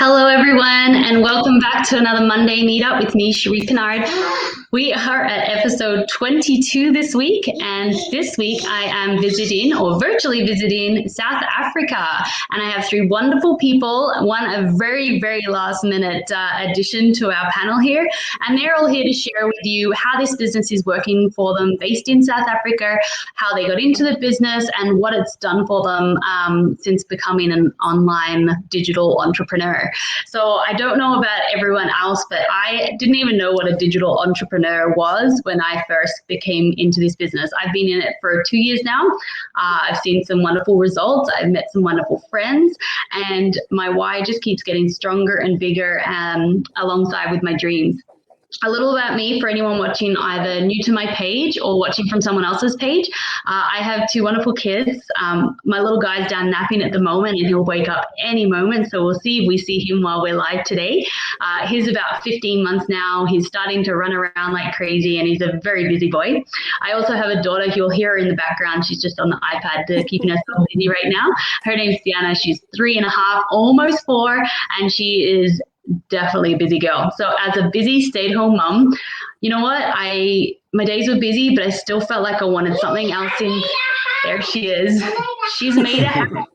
Hello, everyone, and welcome back to another Monday Meetup with me, Cherie Kennard. We are at episode 22 this week, and this week I am visiting, or virtually visiting, South Africa. And I have three wonderful people, one a very, very last minute addition to our panel here, and they're all here to share with you how this business is working for them based in South Africa, how they got into the business, and what it's done for them since becoming an online digital entrepreneur. So I don't know about everyone else, but I didn't even know what a digital entrepreneur was when I first became into this business. I've been in it for 2 years now. I've seen some wonderful results. I've met some wonderful friends, and my why just keeps getting stronger and bigger alongside with my dreams. A little about me for anyone watching either new to my page or watching from someone else's page. I have two wonderful kids. My little guy's down napping at the moment and he'll wake up any moment. So we'll see if we see him while we're live today. He's about 15 months now. He's starting to run around like crazy and he's a very busy boy. I also have a daughter. You'll hear her in the background. She's just on the iPad keeping herself busy right now. Her name's Sienna. She's 3.5, almost 4, and she is definitely a busy girl. So as a busy stay-at-home mom, you know what? My days were busy, but I still felt like I wanted something else in. There she is. She's made it.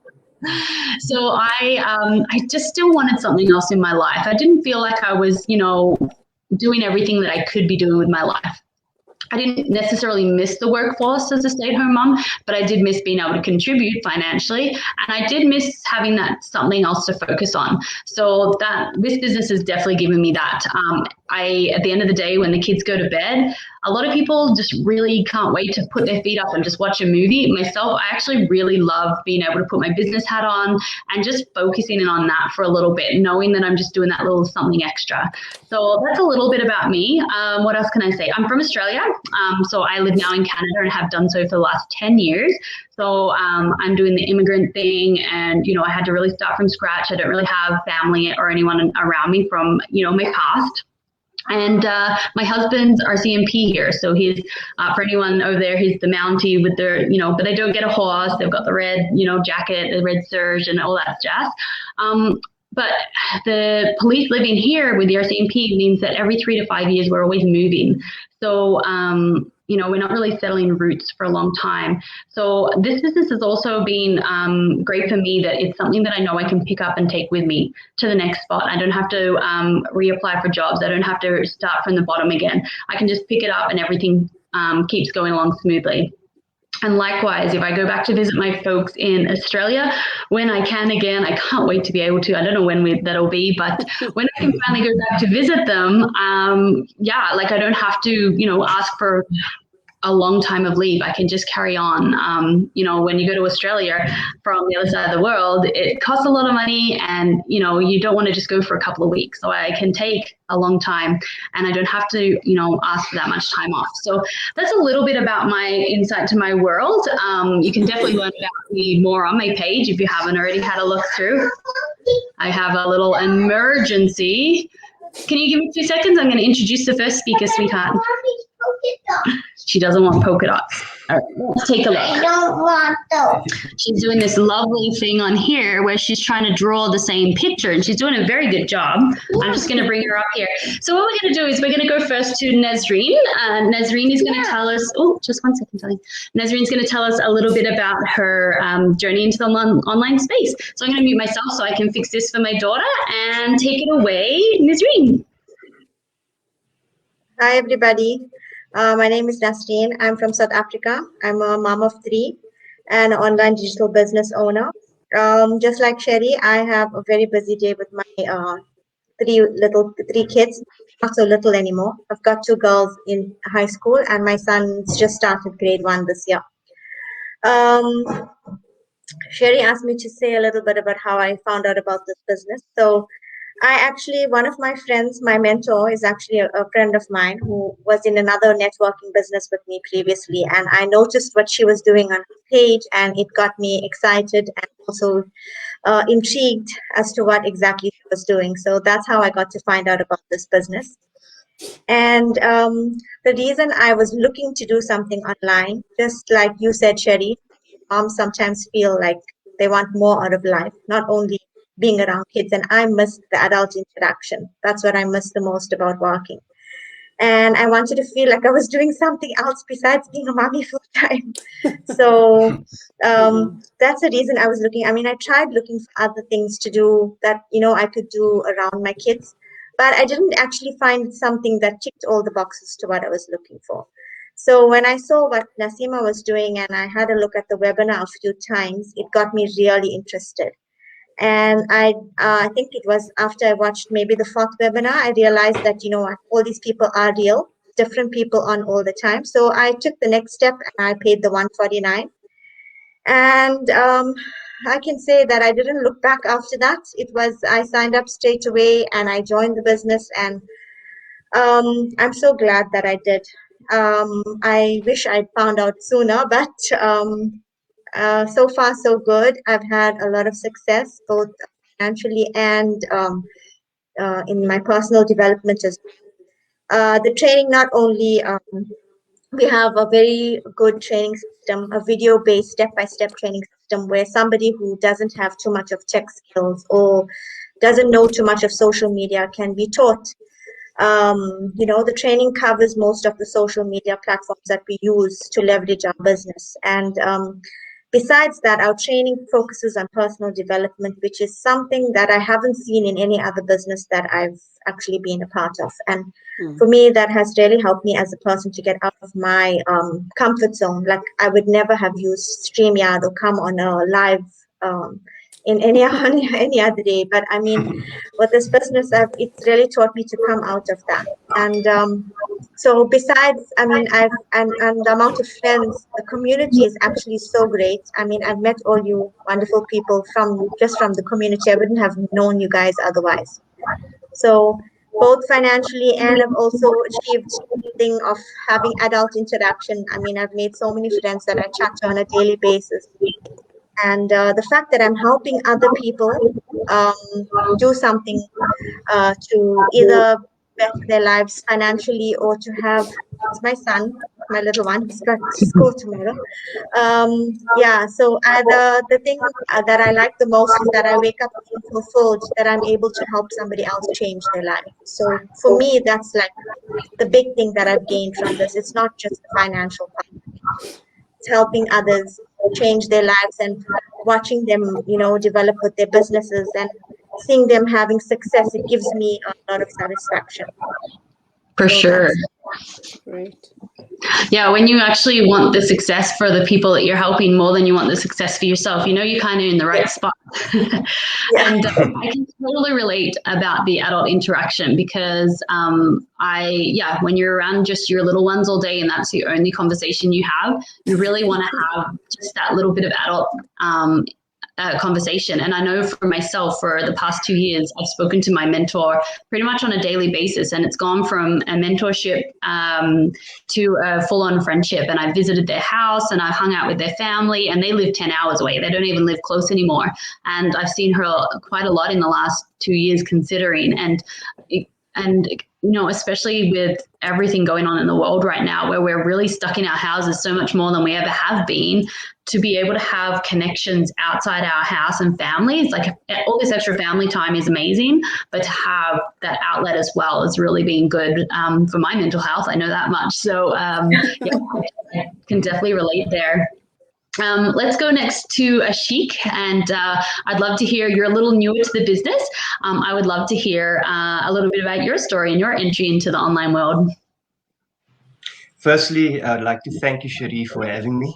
So I just still wanted something else in my life. I didn't feel like I was, doing everything that I could be doing with my life. I didn't necessarily miss the workforce as a stay-at-home mom, but I did miss being able to contribute financially, and I did miss having that something else to focus on. So this business has definitely given me that. At the end of the day, when the kids go to bed, a lot of people just really can't wait to put their feet up and just watch a movie. Myself, I actually really love being able to put my business hat on and just focusing in on that for a little bit, knowing that I'm just doing that little something extra. So that's a little bit about me. What else can I say? I'm from Australia. So I live now in Canada and have done so for the last 10 years. So I'm doing the immigrant thing, and, I had to really start from scratch. I don't really have family or anyone around me from, my past. And my husband's RCMP here. So he's, for anyone over there, he's the Mountie with their, but they don't get a horse. They've got the red, jacket, the red serge and all that jazz. But the police living here with the RCMP means that every 3 to 5 years, we're always moving. So, we're not really settling roots for a long time. So this business has also been great for me, that it's something that I know I can pick up and take with me to the next spot. I don't have to reapply for jobs. I don't have to start from the bottom again. I can just pick it up and everything keeps going along smoothly. And likewise, if I go back to visit my folks in Australia, when I can again, I can't wait to be able to. I don't know when that'll be, but when I can finally go back to visit them, I don't have to, ask for a long time of leave. I can just carry on. When you go to Australia from the other side of the world, it costs a lot of money, and you don't want to just go for a couple of weeks. So I can take a long time, and I don't have to ask for that much time off. So that's a little bit about my insight to my world. You can definitely learn about me more on my page if you haven't already had a look through. I have a little emergency. Can you give me 2 seconds? I'm going to introduce the first speaker, sweetheart. She doesn't want polka dots. All right, let's take a look. I don't want those. She's doing this lovely thing on here where she's trying to draw the same picture, and she's doing a very good job. I'm just going to bring her up here. So what we're going to do is we're going to go first to Nazreen. Nazreen is going to tell us, just 1 second, Sally. Nazreen's going to tell us a little bit about her journey into the online space. So I'm going to mute myself so I can fix this for my daughter, and take it away, Nazreen. Hi, everybody. My name is Nasreen. I'm from South Africa. I'm a mom of 3 and an online digital business owner. Just like Sherry, I have a very busy day with my 3 kids, not so little anymore. I've got 2 girls in high school, and my son's just started grade 1 this year. Sherry asked me to say a little bit about how I found out about this business. So one of my friends, my mentor, is actually a friend of mine who was in another networking business with me previously. And I noticed what she was doing on her page, and it got me excited and also intrigued as to what exactly she was doing. So that's how I got to find out about this business. And the reason I was looking to do something online, just like you said, Sherry, moms sometimes feel like they want more out of life, not only being around kids, and I missed the adult interaction. That's what I missed the most about working. And I wanted to feel like I was doing something else besides being a mommy full time. So that's the reason I was looking. I mean, I tried looking for other things to do that, I could do around my kids, but I didn't actually find something that ticked all the boxes to what I was looking for. So when I saw what Nasima was doing and I had a look at the webinar a few times, it got me really interested. And I think it was after I watched maybe the fourth webinar, I realized that, what, all these people are real, different people on all the time. So I took the next step and I paid the 149. And I can say that I didn't look back after that. I signed up straight away and I joined the business, and I'm so glad that I did. I wish I'd found out sooner, but so far so good. I've had a lot of success, both financially and in my personal development as well. The training not only we have a very good training system, a video-based step-by-step training system where somebody who doesn't have too much of tech skills or doesn't know too much of social media can be taught. The training covers most of the social media platforms that we use to leverage our business. And besides that, our training focuses on personal development, which is something that I haven't seen in any other business that I've actually been a part of. And for me, that has really helped me as a person to get out of my comfort zone. Like, I would never have used StreamYard or come on a live in any other day. But I mean, with this business, it's really taught me to come out of that. And so besides, I mean, and the amount of friends, the community is actually so great. I mean, I've met all you wonderful people from the community. I wouldn't have known you guys otherwise. So both financially, and I've also achieved thing of having adult interaction. I mean, I've made so many friends that I chat to on a daily basis. And the fact that I'm helping other people do something to either better their lives financially or to have, it's my son, my little one, who's got school tomorrow. So the thing that I like the most is that I wake up feeling fulfilled, that I'm able to help somebody else change their life. So for me, that's like the big thing that I've gained from this. It's not just the financial part. It's helping others change their lives and watching them, develop with their businesses and seeing them having success. It gives me a lot of satisfaction. For sure. Great. Yeah, when you actually want the success for the people that you're helping more than you want the success for yourself, you're kind of in the right spot. And I can totally relate about the adult interaction because when you're around just your little ones all day and that's the only conversation you have, you really want to have just that little bit of adult conversation. And I know for myself, for the past 2 years, I've spoken to my mentor pretty much on a daily basis, and it's gone from a mentorship to a full-on friendship. And I visited their house and I've hung out with their family, and they live 10 hours away. They don't even live close anymore. And I've seen her quite a lot in the last 2 years considering. And especially with everything going on in the world right now, where we're really stuck in our houses so much more than we ever have been, to be able to have connections outside our house and families, like all this extra family time is amazing, but to have that outlet as well has really been good for my mental health. I know that much. So I can definitely relate there. Let's go next to Ashik, and I'd love to hear, you're a little newer to the business. I would love to hear a little bit about your story and your entry into the online world. Firstly, I'd like to thank you, Cherie, for having me.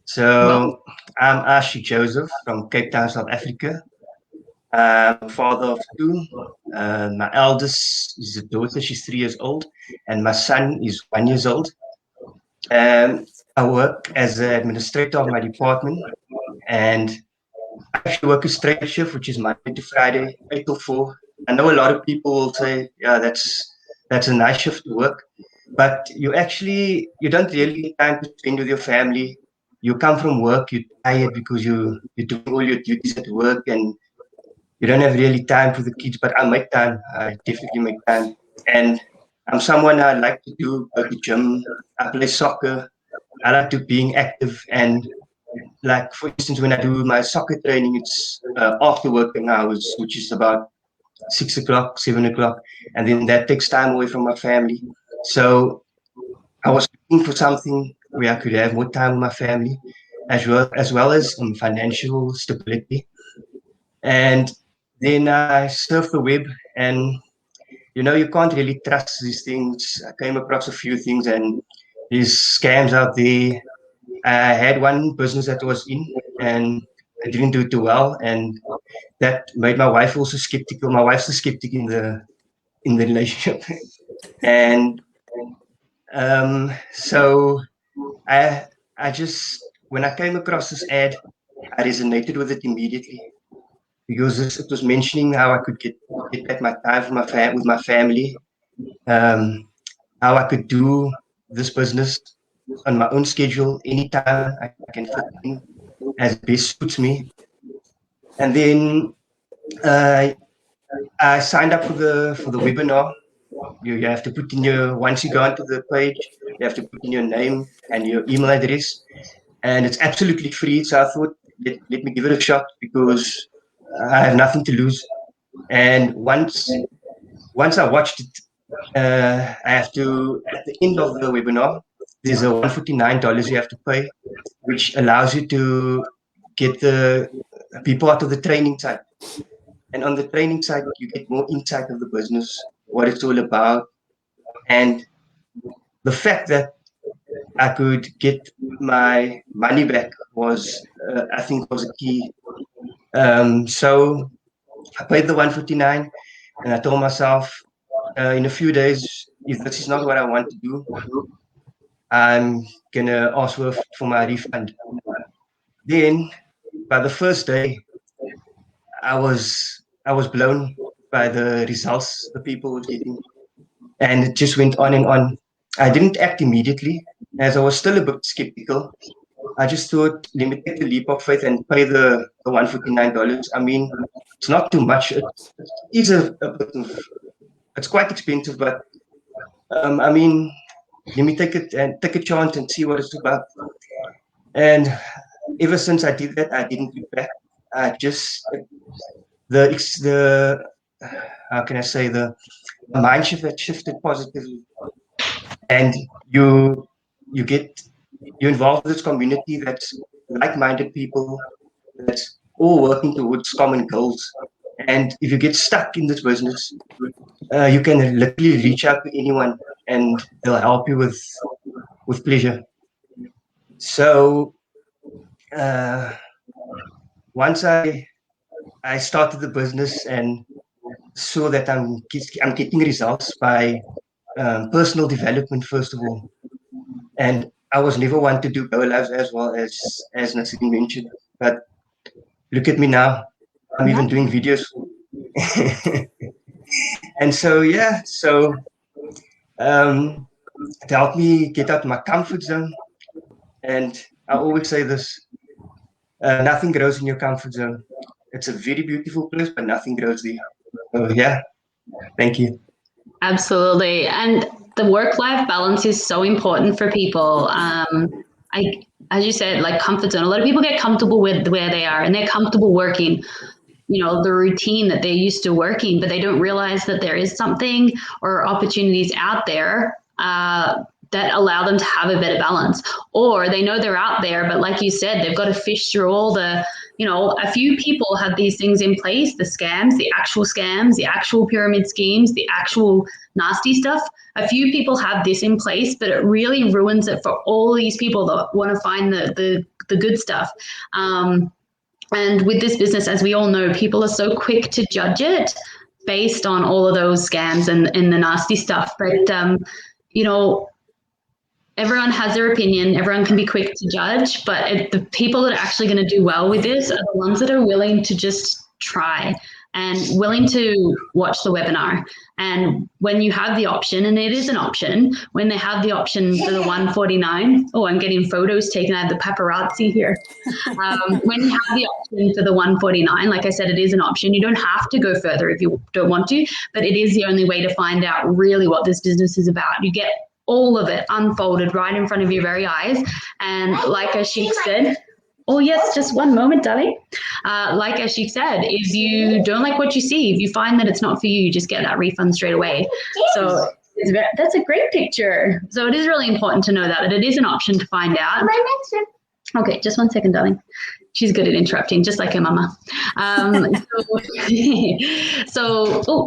So I'm Ashik Joseph from Cape Town, South Africa. I'm a father of 2. My eldest is a daughter, she's 3 years old, and my son is 1 year old. I work as an administrator of my department, and I actually work a straight shift, which is Monday to Friday, 8 to 4. I know a lot of people will say, yeah, that's a nice shift to work, but you don't really get time to spend with your family. You come from work, you're tired because you're doing all your duties at work, and you don't have really time for the kids. But I make time. I definitely make time. And I'm someone I like to go to gym. I play soccer. I like to being active. And like for instance, when I do my soccer training, it's after working hours, which is about 6 o'clock, 7 o'clock, and then that takes time away from my family. So I was looking for something where I could have more time with my family, as well as financial stability. And then I surfed the web, and you can't really trust these things. I came across a few things, and there's scams out there. I had one business that was in, and I didn't do too well, and that made my wife also skeptical. My wife's a skeptic in the relationship, and so I I just when I came across this ad, I resonated with it immediately because it was mentioning how I could get back my time with my family, um, how I could do this business on my own schedule anytime I can fit in as best suits me. And then uh, I signed up for the webinar. You have to put in once you go onto the page, you have to put in your name and your email address, and it's absolutely free. So I thought, let me give it a shot because I have nothing to lose. And once I watched it, I have to at the end of the webinar, there's a $149 you have to pay, which allows you to get the be part of the training side. And on the training side, you get more insight of the business, what it's all about, and the fact that I could get my money back was, I think, was a key. So I paid the 149, and I told myself, in a few days, if this is not what I want to do, I'm gonna ask for my refund. Then, by the first day, I was blown by the results the people were getting, and it just went on and on. I didn't act immediately, as I was still a bit skeptical. I just thought, let me take the leap of faith and pay the $149. I mean, it's not too much. It is a bit of, it's quite expensive, but I mean, let me take it and take a chance and see what it's about. And ever since I did that, I didn't look back. I just the how can I say the mind shift that shifted positively, and you you get you involve this community that's like-minded people that's all working towards common goals. And if you get stuck in this business, you can literally reach out to anyone, and they'll help you with pleasure. So uh, once I started the business and saw that I'm getting results by personal development first of all, and I was never one to do go lives as well as Nassim mentioned, but look at me now. I'm even doing videos. And so yeah, so um, it helped me get out of my comfort zone. And I always say this: nothing grows in your comfort zone. It's a very beautiful place, but nothing grows there. So yeah, thank you. Absolutely. And the work-life balance is so important for people. As you said, like comfort zone. A lot of people get comfortable with where they are and they're comfortable working, the routine that they're used to working, but they don't realize that there is something or opportunities out there that allow them to have a better balance. Or they know they're out there, but like you said, they've got to fish through all the, a few people have these things in place, the scams, the actual pyramid schemes, the actual nasty stuff. A few people have this in place, but it really ruins it for all these people that want to find the good stuff. And with this business, as we all know, people are so quick to judge it based on all of those scams and the nasty stuff. But, everyone has their opinion. Everyone can be quick to judge, but the people that are actually going to do well with this are the ones that are willing to just try and willing to watch the webinar. And when you have the option, and it is an option, when they have the option for the 149, oh, I'm getting photos taken. I have the paparazzi here. When you have the option for the 149, like I said, it is an option. You don't have to go further if you don't want to, but it is the only way to find out really what this business is about. You get all of it unfolded right in front of your very eyes. And like Ashik said, Oh, yes, just one moment, darling. Like as she said, if you don't like what you see, if you find that it's not for you, you just get that refund straight away. So that's a great picture. So it is really important to know that it is an option to find out. Okay, just one second, darling. She's good at interrupting, just like her mama. Oh,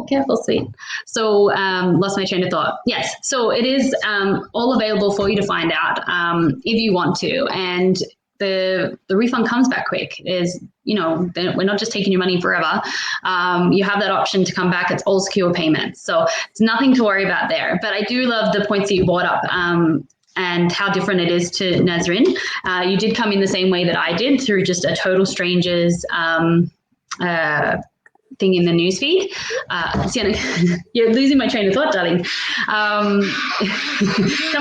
careful, sweet. So, lost my train of thought. Yes, so it is all available for you to find out if you want to, and the refund comes back quick. Is we're not just taking your money forever. You have that option to come back. It's all secure payments, so it's nothing to worry about there. But I do love the points that you brought up. And how different it is to Nazrin. You did come in the same way that I did, through just a total stranger's thing in the newsfeed. Sienna, you're losing my train of thought, darling. Come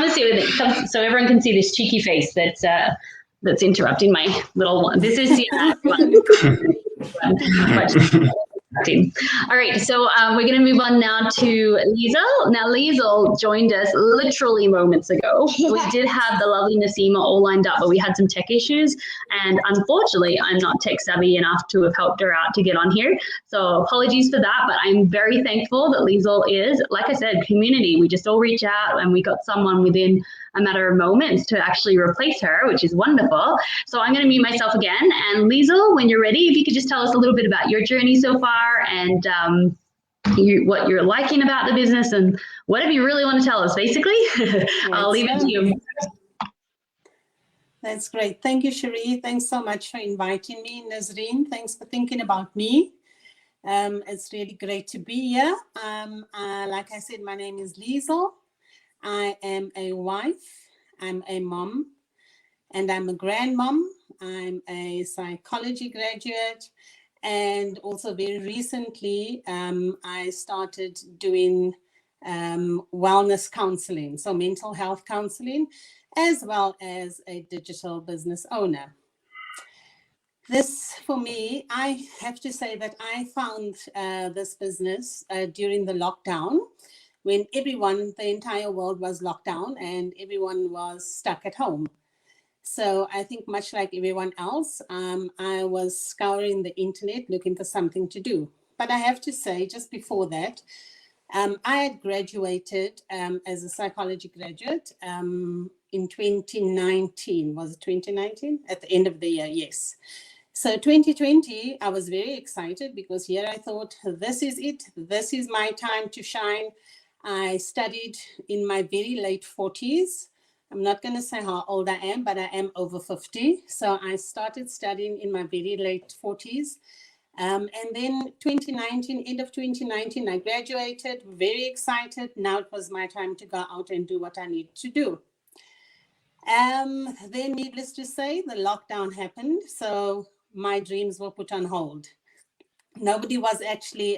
and see with it, so everyone can see this cheeky face that's interrupting my little one. This is Sienna. All right, so we're going to move on now to Liesel. Now, Liesel joined us literally moments ago. We did have the lovely Nasima all lined up, but we had some tech issues, and unfortunately, I'm not tech savvy enough to have helped her out to get on here. So apologies for that, but I'm very thankful that Liesel is, like I said, community. We just all reach out, and we got someone within a matter of moments to actually replace her, which is wonderful. So I'm going to mute myself again. And Liesel, when you're ready, if you could just tell us a little bit about your journey so far, and what you're liking about the business, and whatever you really want to tell us, basically. I'll leave it to you. That's great. Thank you, Cherie. Thanks so much for inviting me. Nazreen, thanks for thinking about me. It's really great to be here. Like I said, my name is Liesel. I am a wife, I'm a mom, and I'm a grandmom. I'm a psychology graduate, and also very recently I started doing wellness counseling, so mental health counseling, as well as a digital business owner. This, for me, I have to say that I found this business during the lockdown, when everyone, the entire world was locked down and everyone was stuck at home. So I think much like everyone else, I was scouring the internet looking for something to do. But I have to say, just before that, I had graduated as a psychology graduate in 2019. Was it 2019? At the end of the year, yes. So 2020, I was very excited because here I thought, this is it. This is my time to shine. I studied in my very late 40s. I'm not going to say how old I am, but I am over 50. So I started studying in my very late 40s. And then 2019, end of 2019, I graduated, very excited. Now it was my time to go out and do what I need to do. Then, needless to say, the lockdown happened. So my dreams were put on hold. Nobody was actually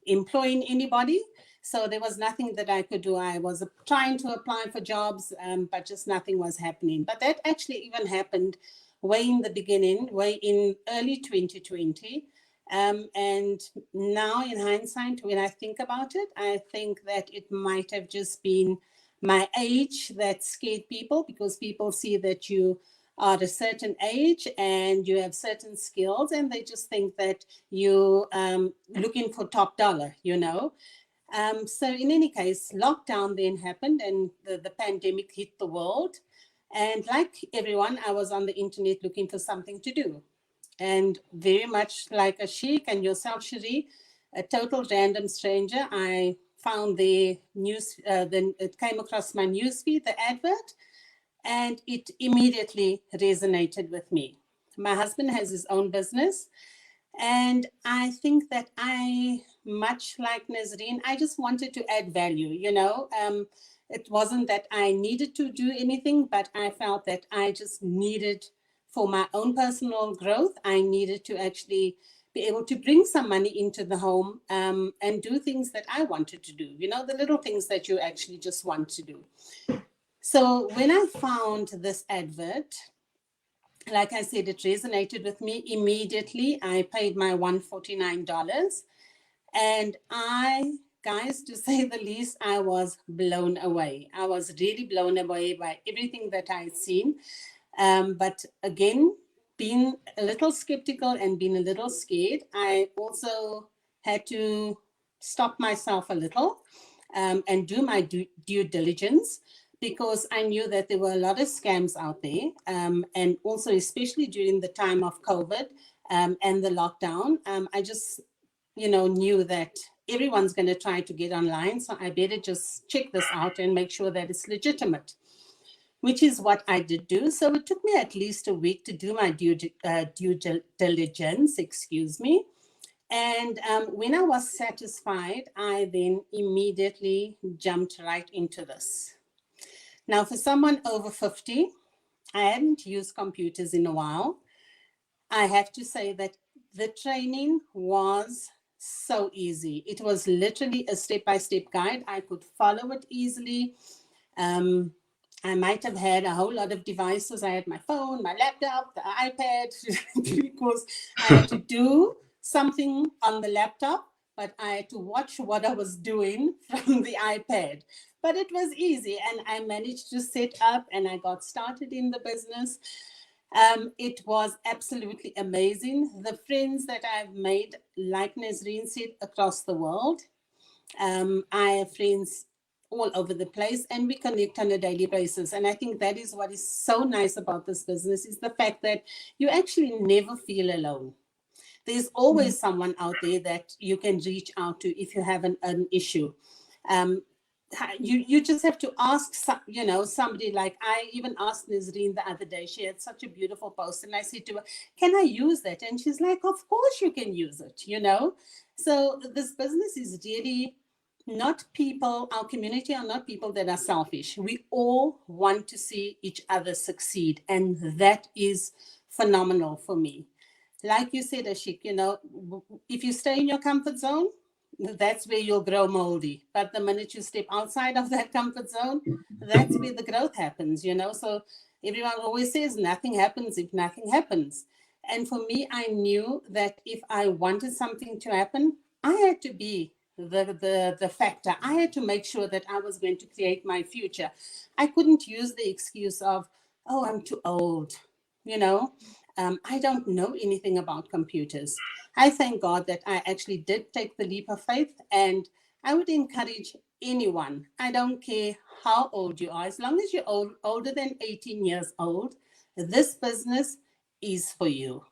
employing anybody. So there was nothing that I could do. I was trying to apply for jobs, but just nothing was happening. But that actually even happened way in the beginning, way in early 2020. And now in hindsight, when I think about it, I think that it might have just been my age that scared people, because people see that you are at a certain age and you have certain skills, and they just think that you looking for top dollar, So in any case, lockdown then happened, and the pandemic hit the world. And like everyone, I was on the internet looking for something to do. And very much like Ashik and yourself, Cherie, a total random stranger, I found the news, then it came across my newsfeed, the advert, and it immediately resonated with me. My husband has his own business, and I think that much like Nazreen, I just wanted to add value, It wasn't that I needed to do anything, but I felt that I just needed, for my own personal growth, I needed to actually be able to bring some money into the home and do things that I wanted to do, the little things that you actually just want to do. So when I found this advert, like I said, it resonated with me immediately. I paid my $149, and guys, to say the least, I was blown away. I was really blown away by everything that I'd seen. But again, been a little skeptical and been a little scared. I also had to stop myself a little and do my due diligence, because I knew that there were a lot of scams out there. And also, especially during the time of COVID and the lockdown, I just, knew that everyone's going to try to get online. So I better just check this out and make sure that it's legitimate, which is what I did do. So it took me at least a week to do my due diligence, excuse me. And when I was satisfied, I then immediately jumped right into this. Now, for someone over 50, I hadn't used computers in a while. I have to say that the training was so easy. It was literally a step-by-step guide. I could follow it easily. I might have had a whole lot of devices. I had my phone, my laptop, the iPad, because I had to do something on the laptop, but I had to watch what I was doing from the iPad. But it was easy, and I managed to set up, and I got started in the business. It was absolutely amazing. The friends that I've made, like Nazreen said, across the world. I have friends all over the place, and we connect on a daily basis. And I think that is what is so nice about this business, is the fact that you actually never feel alone. There's always someone out there that you can reach out to if you have an issue. You just have to ask, somebody. Like, I even asked Nazreen the other day. She had such a beautiful post, and I said to her, can I use that? And she's like, of course you can use it, So this business is really not people, our community are not people that are selfish. We all want to see each other succeed, and that is phenomenal for me. Like you said, Ashik, if you stay in your comfort zone, that's where you'll grow moldy. But the minute you step outside of that comfort zone, that's where the growth happens, So everyone always says nothing happens if nothing happens. And for me, I knew that if I wanted something to happen, I had to be the factor. I had to make sure that I was going to create my future. I couldn't use the excuse of, oh, I'm too old, I don't know anything about computers. I thank God that I actually did take the leap of faith, and I would encourage anyone, I don't care how old you are, as long as you're older than 18 years old, this business is for you.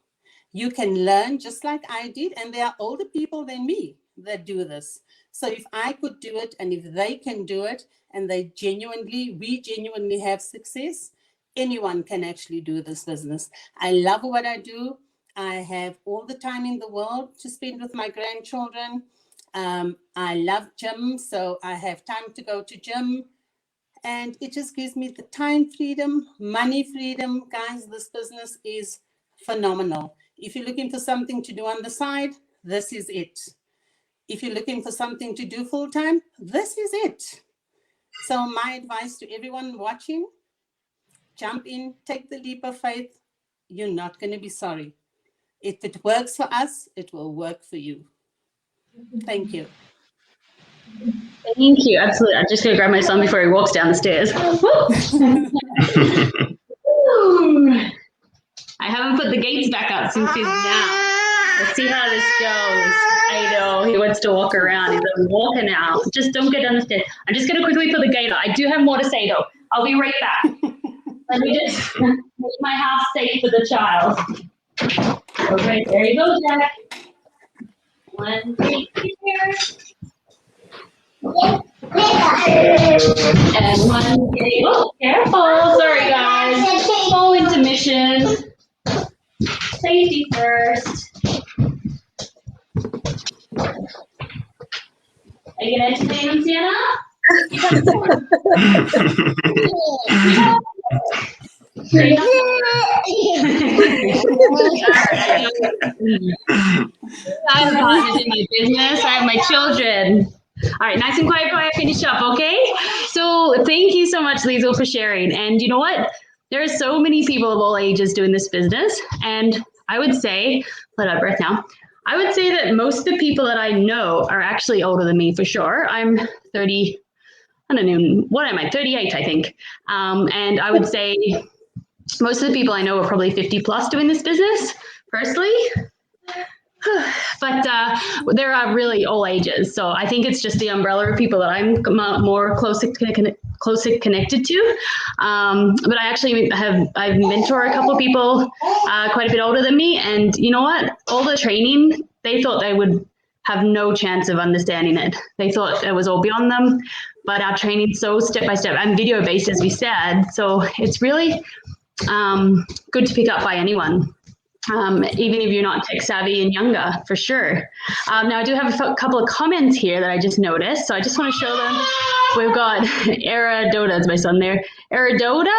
You can learn just like I did, and there are older people than me that do this. So if I could do it, and if they can do it, and we genuinely have success, anyone can actually do this business. I love what I do. I have all the time in the world to spend with my grandchildren. I love gym, so I have time to go to gym. And it just gives me the time freedom, money freedom. Guys, this business is phenomenal. If you're looking for something to do on the side, this is it. If you're looking for something to do full time, this is it. So my advice to everyone watching, jump in, take the leap of faith. You're not going to be sorry. If it works for us, it will work for you. Thank you. Thank you. Absolutely. I'm just going to grab my son before he walks down the stairs. I haven't put the gates back up since he's now. Let's see how this goes. I know he wants to walk around. He's walking out. Just don't get down the stairs. I'm just going to quickly put the gate up. I do have more to say though. I'll be right back. Let me just make my house safe for the child. Okay, there you go, Jack. 1, 2, 3 here. And 1, 2, oh, careful. Sorry, guys. Small intermission. Safety first. Are you going to entertain them, Sienna? I have partners in my business. I have my children. All right, nice and quiet, finish up, okay? So thank you so much, Liesl, for sharing. And you know what? There are so many people of all ages doing this business. And I would say, let out breath now. I would say that most of the people that I know are actually older than me for sure. I'm 30, I don't know, what am I, 38, I think. And I would say most of the people I know are probably 50 plus doing this business personally. But there are really all ages. So I think it's just the umbrella of people that I'm more closely connected to. But I actually I've mentored a couple of people quite a bit older than me. And you know what? All the training, they thought they would have no chance of understanding it. They thought it was all beyond them. But our training's so step by step and video based, as we said. So it's really good to pick up by anyone. Even if you're not tech savvy and younger, for sure. Now, I do have a couple of comments here that I just noticed, so I just want to show them. We've got Eradoda, is my son there. Eradoda,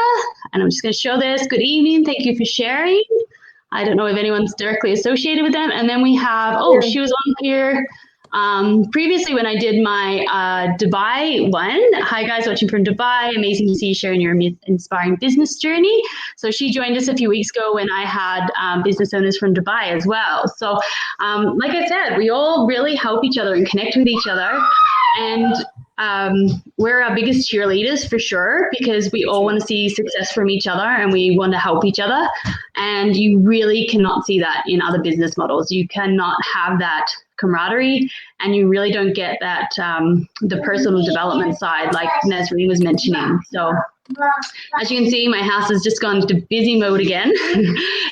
and I'm just going to show this. Good evening. Thank you for sharing. I don't know if anyone's directly associated with them. And then we have, she was on here previously when I did my Dubai one. Hi guys, watching from Dubai. Amazing to see you sharing your inspiring business journey. So she joined us a few weeks ago when I had business owners from Dubai as well. So like I said, we all really help each other and connect with each other. And we're our biggest cheerleaders for sure, because we all want to see success from each other and we want to help each other. And you really cannot see that in other business models. You cannot have that camaraderie, and you really don't get that the personal development side like Nazreen was mentioning. So as you can see, my house has just gone into busy mode again.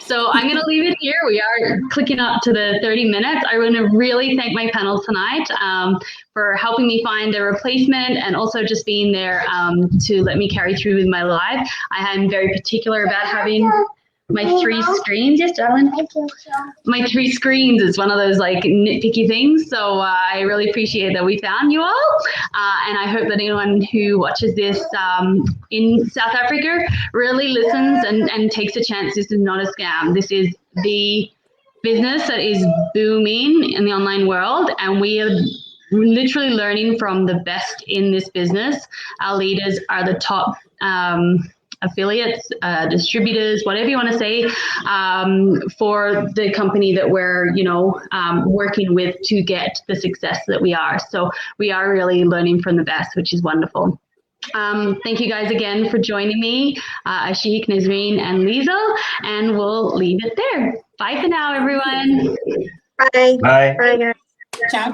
So I'm going to leave it here. We are clicking up to the 30 minutes. I want to really thank my panel tonight for helping me find a replacement and also just being there to let me carry through with my live. I am very particular about having my 3 screens. Yes, darling? My 3 screens is one of those like nitpicky things. So I really appreciate that we found you all. And I hope that anyone who watches this in South Africa really listens and takes a chance. This is not a scam. This is the business that is booming in the online world. And we are literally learning from the best in this business. Our leaders are the top affiliates, distributors, whatever you want to say, for the company that we're, working with to get the success that we are. So we are really learning from the best, which is wonderful. Thank you guys again for joining me, Ashik, Nazreen, and Liesl, and we'll leave it there. Bye for now, everyone. Bye. Bye. Bye, guys. Ciao.